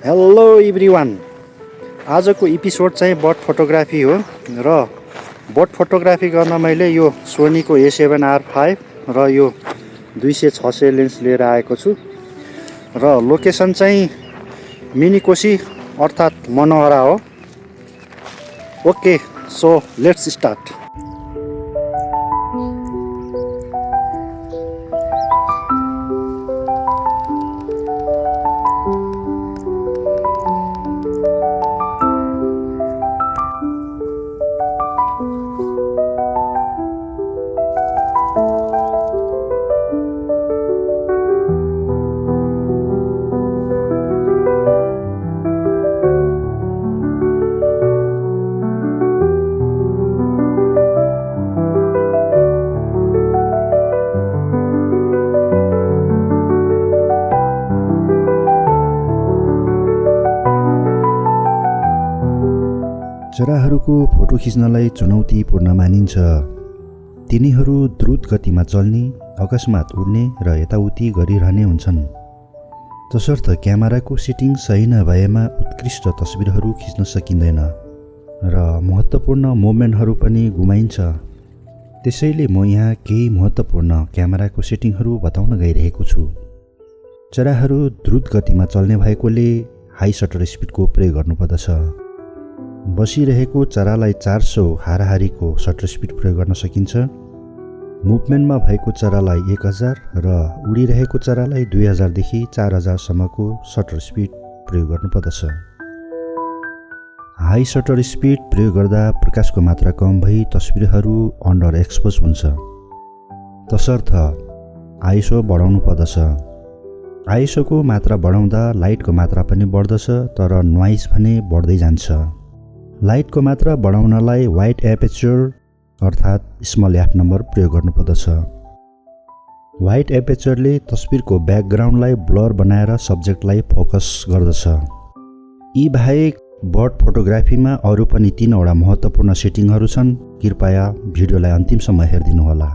Hello everyone, आजको episode चाहिँ bird photography हो र बर्ड फोटोग्राफी गर्न मैले यो सोनीको A7R5 र यो 200-600 लेन्स लिएर आएको छु र लोकेसन चाहिँ मिनी कोशी अर्थात् मनोहरा हो। Okay, so let's start. चराहरूको फोटो खिच्नलाई चुनौतीपूर्ण मानिन्छ। तिनीहरू द्रुत गतिमा चल्ने, अकस्मात उड्ने र यताउति गरिरहने हुन्छन्। तसर्थ क्यामेराको सेटिङ सही नभएमा उत्कृष्ट तस्बिरहरू खिच्न सकिँदैन र महत्त्वपूर्ण मोमेन्टहरू पनि गुमाइन्छ। त्यसैले म यहाँ केही महत्त्वपूर्ण क्यामेराको सेटिङहरू बताउन गइरहेको छु। चराहरू द्रुत गतिमा चल्ने भएकोले हाई सटर स्पिडको प्रयोग गर्नुपर्दछ। बसिरहेको चरालाई 400 हाराहारीको सटर स्पिड प्रयोग गर्न सकिन्छ। मुभमेन्टमा भएको चरालाई 1000 र उडिरहेको चरालाई 2000 देखि 4000 सम्मको सटर स्पिड प्रयोग गर्नुपर्दछ। हाई सटर स्पिड प्रयोग गर्दा प्रकाशको मात्रा कम भई तस्बिरहरू अन्डर एक्सपोज हुन्छ। तसर्थ आइएसओ बढाउनु पर्दछ। आइएसओको मात्रा बढाउँदा लाइटको मात्रा पनि बढ्दछ, तर नोइज भने बढ्दै जान्छ। लाइटको मात्रा बढाउनलाई वाइड एपेचर अर्थात् स्मल एफ नम्बर प्रयोग गर्नुपर्दछ। वाइड एपेचरले तस्बिरको ब्याकग्राउन्डलाई ब्लर बनाएर सब्जेक्टलाई फोकस गर्दछ। यी बाहेक बर्ड फोटोग्राफीमा अरू पनि 3वटा महत्त्वपूर्ण सेटिङहरू छन्। कृपया भिडियोलाई अन्तिमसम्म हेरिदिनुहोला।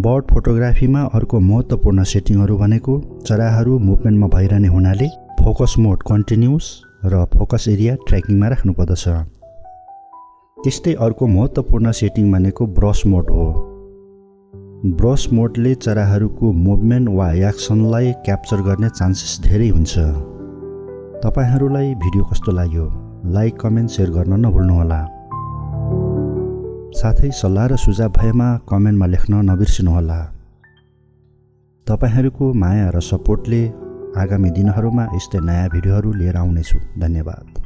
बर्ड फोटोग्राफीमा अर्को महत्त्वपूर्ण सेटिङहरू भनेको चराहरू मुभमेन्टमा भइरहने हुनाले फोकस मोड कन्टिन्युस र फोकस एरिया ट्र्याकिङमा राख्नुपर्दछ। त्यस्तै अर्को महत्त्वपूर्ण सेटिङ भनेको ब्रस मोड हो। ब्रस मोडले चराहरूको मुभमेन्ट वा एक्सनलाई क्याप्चर गर्ने चान्सेस धेरै हुन्छ। तपाईहरूलाई भिडियो कस्तो लाग्यो? लाइक, कमेन्ट, सेयर गर्न नभुल्नुहोला। साथै सल्लाह र सुझाव भएमा कमेन्टमा लेख्न नबिर्सिनुहोला। तपाईहरूको माया र सपोर्टले आगामी दिनहरूमा यस्तै नयाँ भिडियोहरू लिएर आउनेछु। धन्यवाद।